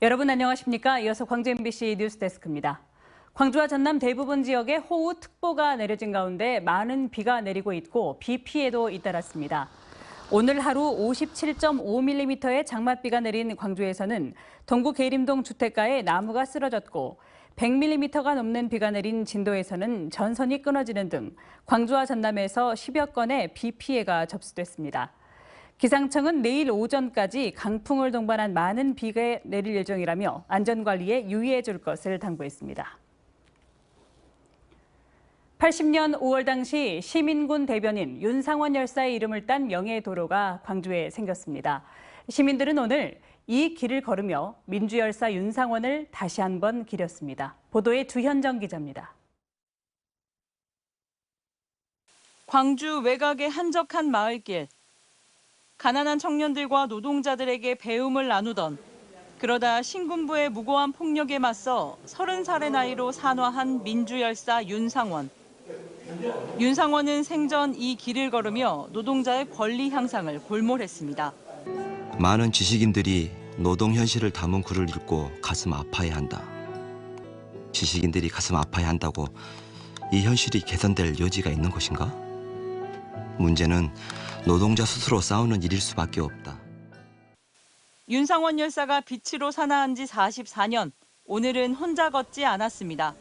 여러분 안녕하십니까? 이어서 광주 MBC 뉴스데스크입니다. 광주와 전남 대부분 지역에 호우특보가 내려진 가운데 많은 비가 내리고 있고 비 피해도 잇따랐습니다. 오늘 하루 57.5mm의 장맛비가 내린 광주에서는 동구 계림동 주택가에 나무가 쓰러졌고 100mm가 넘는 비가 내린 진도에서는 전선이 끊어지는 등 광주와 전남에서 10여 건의 비 피해가 접수됐습니다. 기상청은 내일 오전까지 강풍을 동반한 많은 비가 내릴 예정이라며 안전관리에 유의해 줄 것을 당부했습니다. 80년 5월 당시 시민군 대변인 윤상원 열사의 이름을 딴 명예도로가 광주에 생겼습니다. 시민들은 오늘 이 길을 걸으며 민주열사 윤상원을 다시 한번 기렸습니다. 보도에 주현정 기자입니다. 광주 외곽의 한적한 마을길. 가난한 청년들과 노동자들에게 배움을 나누던, 그러다 신군부의 무고한 폭력에 맞서 30살의 나이로 산화한 민주열사 윤상원. 윤상원은 생전 이 길을 걸으며 노동자의 권리 향상을 골몰했습니다. 많은 지식인들이 노동 현실을 담은 글을 읽고 가슴 아파해한다. 지식인들이 가슴 아파해한다고 이 현실이 개선될 여지가 있는 것인가? 문제는 노동자 스스로 싸우는 일일 수밖에 없다. 윤상원 열사가 빛으로 산화한 지 44년, 오늘은 혼자 걷지 않았습니다.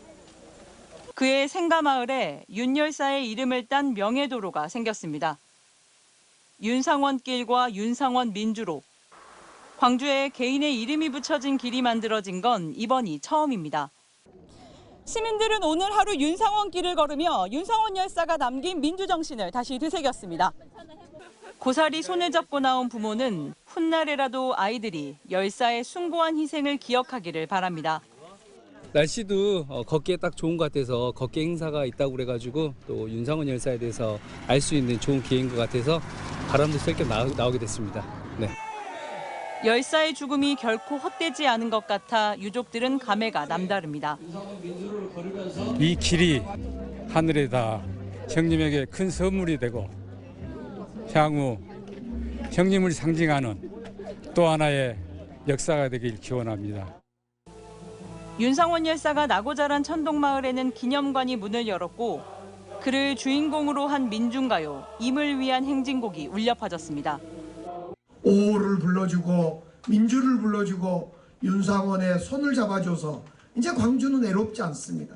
그의 생가마을에 윤 열사의 이름을 딴 명예도로가 생겼습니다. 윤상원길과 윤상원 민주로. 광주에 개인의 이름이 붙여진 길이 만들어진 건 이번이 처음입니다. 시민들은 오늘 하루 윤상원 길을 걸으며 윤상원 열사가 남긴 민주정신을 다시 되새겼습니다. 고사리 손을 잡고 나온 부모는 훗날에라도 아이들이 열사의 숭고한 희생을 기억하기를 바랍니다. 날씨도 걷기에 딱 좋은 것 같아서 걷기 행사가 있다고 그래가지고 또 윤상원 열사에 대해서 알 수 있는 좋은 기회인 것 같아서 바람도 쐴겸 나오게 됐습니다. 네. 열사의 죽음이 결코 헛되지 않은 것 같아 유족들은 감회가 남다릅니다. 이 길이 하늘에다 형님에게 큰 선물이 되고 향후 형님을 상징하는 또 하나의 역사가 되길 기원합니다. 윤상원 열사가 나고 자란 천동마을에는 기념관이 문을 열었고 그를 주인공으로 한 민중가요 임을 위한 행진곡이 울려 퍼졌습니다. 오호를 불러주고 민주를 불러주고 윤상원의 손을 잡아줘서 이제 광주는 외롭지 않습니다.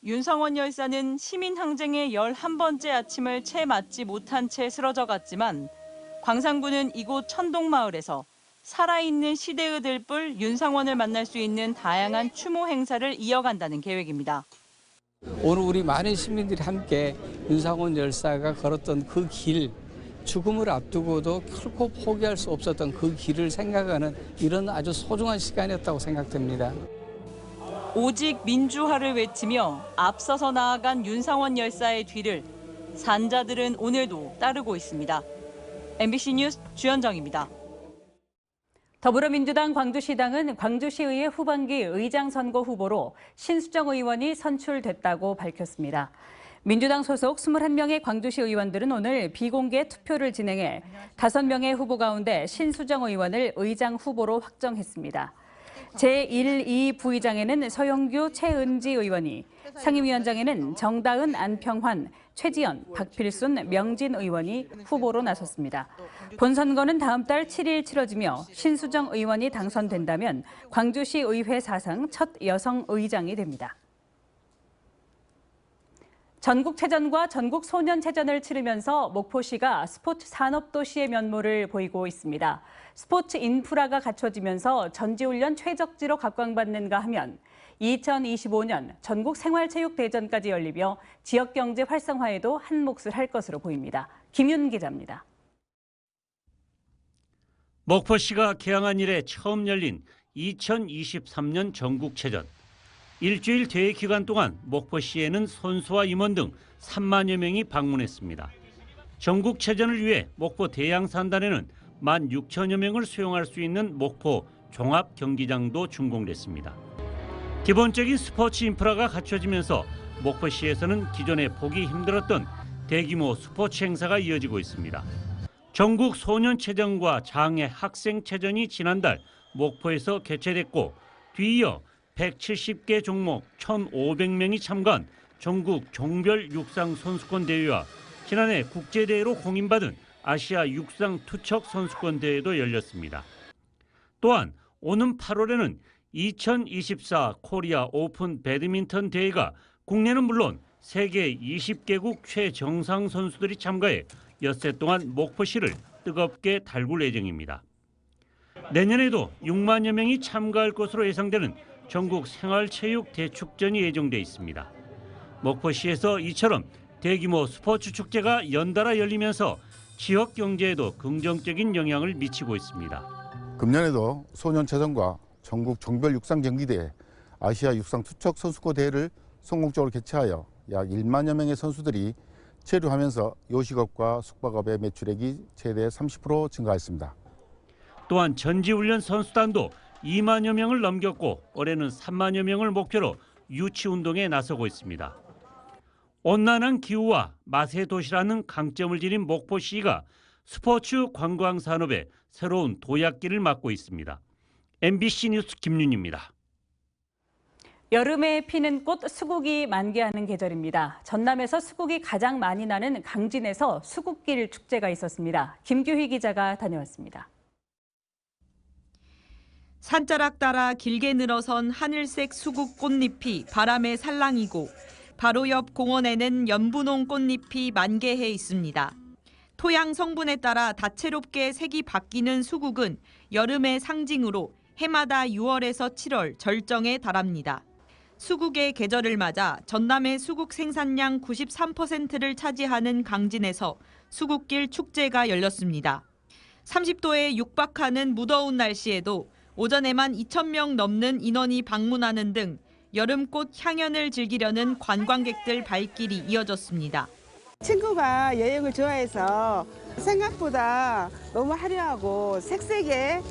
윤상원 열사는 시민항쟁의 11번째 아침을 채 맞지 못한 채 쓰러져 갔지만 광산구는 이곳 천동마을에서 살아있는 시대의 들불 윤상원을 만날 수 있는 다양한 추모 행사를 이어간다는 계획입니다. 오늘 우리 많은 시민들이 함께 윤상원 열사가 걸었던 그 길, 죽음을 앞두고도 결코 포기할 수 없었던 그 길을 생각하는 이런 아주 소중한 시간이었다고 생각됩니다. 오직 민주화를 외치며 앞서서 나아간 윤상원 열사의 뒤를 산자들은 오늘도 따르고 있습니다. MBC 뉴스 주현정입니다. 더불어민주당 광주시당은 광주시의회 후반기 의장 선거 후보로 신수정 의원이 선출됐다고 밝혔습니다. 민주당 소속 21명의 광주시 의원들은 오늘 비공개 투표를 진행해 5명의 후보 가운데 신수정 의원을 의장 후보로 확정했습니다. 제1, 2 부의장에는 서영규, 최은지 의원이, 상임위원장에는 정다은, 안평환, 최지연, 박필순, 명진 의원이 후보로 나섰습니다. 본선거는 다음 달 7일 치러지며 신수정 의원이 당선된다면 광주시 의회 사상 첫 여성 의장이 됩니다. 전국체전과 전국소년체전을 치르면서 목포시가 스포츠 산업도시의 면모를 보이고 있습니다. 스포츠 인프라가 갖춰지면서 전지훈련 최적지로 각광받는가 하면 2025년 전국생활체육대전까지 열리며 지역경제 활성화에도 한 몫을 할 것으로 보입니다. 김윤 기자입니다. 목포시가 개항한 이래 처음 열린 2023년 전국체전. 일주일 대회 기간 동안 목포시에는 선수와 임원 등 3만여 명이 방문했습니다. 전국체전을 위해 목포 대양산단에는 16,000여 명을 수용할 수 있는 목포 종합경기장도 준공됐습니다. 기본적인 스포츠 인프라가 갖춰지면서 목포시에서는 기존에 보기 힘들었던 대규모 스포츠 행사가 이어지고 있습니다. 전국 소년체전과 장애 학생체전이 지난달 목포에서 개최됐고 뒤이어 170개 종목 1,500명이 참가한 전국 종별 육상 선수권 대회와 지난해 국제대회로 공인받은 아시아 육상 투척 선수권 대회도 열렸습니다. 또한 오는 8월에는 2024 코리아 오픈 배드민턴 대회가 국내는 물론 세계 20개국 최정상 선수들이 참가해 엿새 동안 목포시를 뜨겁게 달굴 예정입니다. 내년에도 6만여 명이 참가할 것으로 예상되는 전국 생활체육 대축전이 예정돼 있습니다. 목포시에서 이처럼 대규모 스포츠 축제가 연달아 열리면서 지역 경제에도 긍정적인 영향을 미치고 있습니다. 금년에도 소년체전과 전국 종별 육상 경기대회, 아시아 육상 투척 선수권 대회를 성공적으로 개최하여 약 1만여 명의 선수들이 체류하면서 요식업과 숙박업의 매출액이 최대 30% 증가했습니다. 또한 전지훈련 선수단도 2만여 명을 넘겼고 올해는 3만여 명을 목표로 유치운동에 나서고 있습니다. 온난한 기후와 맛의 도시라는 강점을 지닌 목포시가 스포츠 관광 산업에 새로운 도약길을 막고 있습니다. MBC 뉴스 김윤입니다. 여름에 피는 꽃 수국이 만개하는 계절입니다. 전남에서 수국이 가장 많이 나는 강진에서 수국길 축제가 있었습니다. 김규희 기자가 다녀왔습니다. 산자락 따라 길게 늘어선 하늘색 수국 꽃잎이 바람에 살랑이고 바로 옆 공원에는 연분홍 꽃잎이 만개해 있습니다. 토양 성분에 따라 다채롭게 색이 바뀌는 수국은 여름의 상징으로 해마다 6월에서 7월 절정에 달합니다. 수국의 계절을 맞아 전남의 수국 생산량 93%를 차지하는 강진에서 수국길 축제가 열렸습니다. 30도에 육박하는 무더운 날씨에도 오전에만 2,000명 넘는 인원이 방문하는 등 여름꽃 향연을 즐기려는 관광객들 발길이 이어졌습니다. 친구가 여행을 좋아해서 생각보다 너무 화려하고 색색의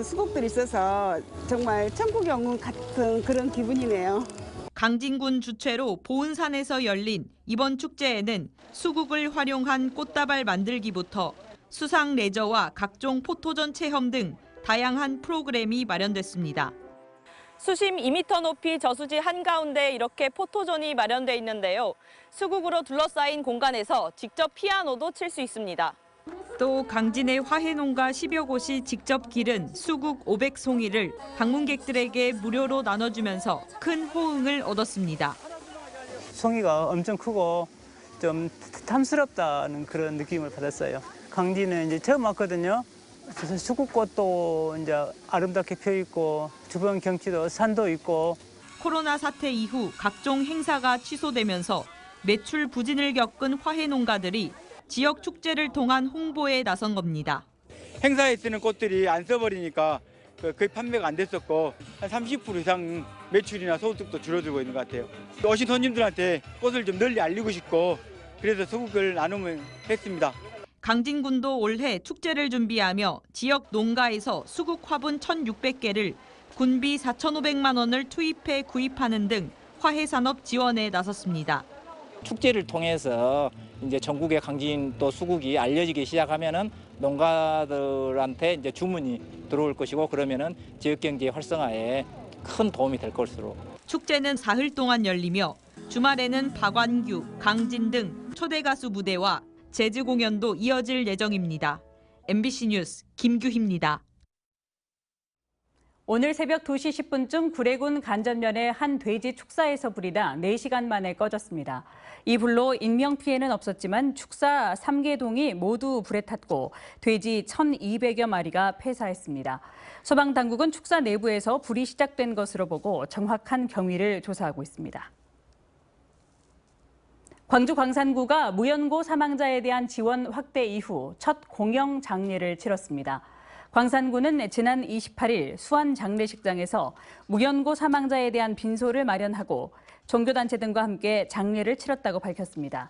수국들이 있어서 정말 천국의 영웅 같은 그런 기분이네요. 강진군 주최로 보은산에서 열린 이번 축제에는 수국을 활용한 꽃다발 만들기부터 수상 레저와 각종 포토전 체험 등 다양한 프로그램이 마련됐습니다. 수심 2m 높이 저수지 한가운데 이렇게 포토존이 마련돼 있는데요. 수국으로 둘러싸인 공간에서 직접 피아노도 칠 수 있습니다. 또 강진의 화훼농가 10여 곳이 직접 기른 수국 500송이를 방문객들에게 무료로 나눠주면서 큰 호응을 얻었습니다. 송이가 엄청 크고 좀 탐스럽다는 그런 느낌을 받았어요. 강진은 이제 처음 왔거든요. 그래서 수국꽃도 이제 아름답게 펴 있고 주변 경치도 산도 있고. 코로나 사태 이후 각종 행사가 취소되면서 매출 부진을 겪은 화훼농가들이 지역 축제를 통한 홍보에 나선 겁니다. 행사에 쓰는 꽃들이 안 써버리니까 거의 판매가 안 됐었고 한 30% 이상 매출이나 소득도 줄어들고 있는 것 같아요. 오신 손님들한테 꽃을 좀 널리 알리고 싶고 그래서 수국을 나눔을 했습니다. 강진군도 올해 축제를 준비하며 지역 농가에서 수국 화분 1,600개를 군비 4,500만 원을 투입해 구입하는 등 화훼산업 지원에 나섰습니다. 축제를 통해서 이제 전국의 강진 또 수국이 알려지기 시작하면은 농가들한테 이제 주문이 들어올 것이고 그러면은 지역 경제 활성화에 큰 도움이 될 것으로. 축제는 사흘 동안 열리며 주말에는 박완규, 강진 등 초대 가수 무대와 재즈 공연도 이어질 예정입니다. MBC 뉴스 김규희입니다. 오늘 새벽 2시 10분쯤 구례군 간전면의 한 돼지 축사에서 불이 나 4시간 만에 꺼졌습니다. 이 불로 인명피해는 없었지만 축사 3개 동이 모두 불에 탔고 돼지 1,200여 마리가 폐사했습니다. 소방당국은 축사 내부에서 불이 시작된 것으로 보고 정확한 경위를 조사하고 있습니다. 광주 광산구가 무연고 사망자에 대한 지원 확대 이후 첫 공영 장례를 치렀습니다. 광산구는 지난 28일 수안 장례식장에서 무연고 사망자에 대한 빈소를 마련하고 종교단체 등과 함께 장례를 치렀다고 밝혔습니다.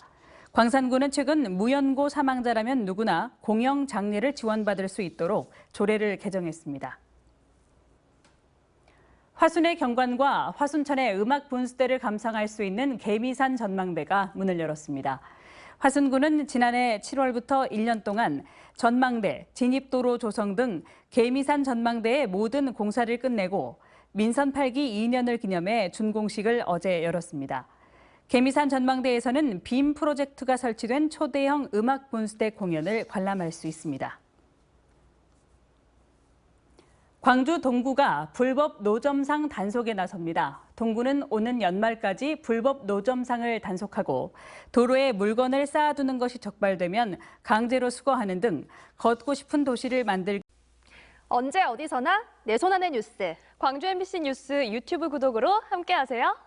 광산구는 최근 무연고 사망자라면 누구나 공영 장례를 지원받을 수 있도록 조례를 개정했습니다. 화순의 경관과 화순천의 음악 분수대를 감상할 수 있는 개미산 전망대가 문을 열었습니다. 화순군은 지난해 7월부터 1년 동안 전망대, 진입도로 조성 등 계미산 전망대의 모든 공사를 끝내고 민선 8기 2년을 기념해 준공식을 어제 열었습니다. 계미산 전망대에서는 빔 프로젝트가 설치된 초대형 음악 분수대 공연을 관람할 수 있습니다. 광주 동구가 불법 노점상 단속에 나섭니다. 동구는 오는 연말까지 불법 노점상을 단속하고 도로에 물건을 쌓아두는 것이 적발되면 강제로 수거하는 등 걷고 싶은 도시를 만들기. 언제 어디서나 내 손 안의 뉴스. 광주 MBC 뉴스 유튜브 구독으로 함께하세요.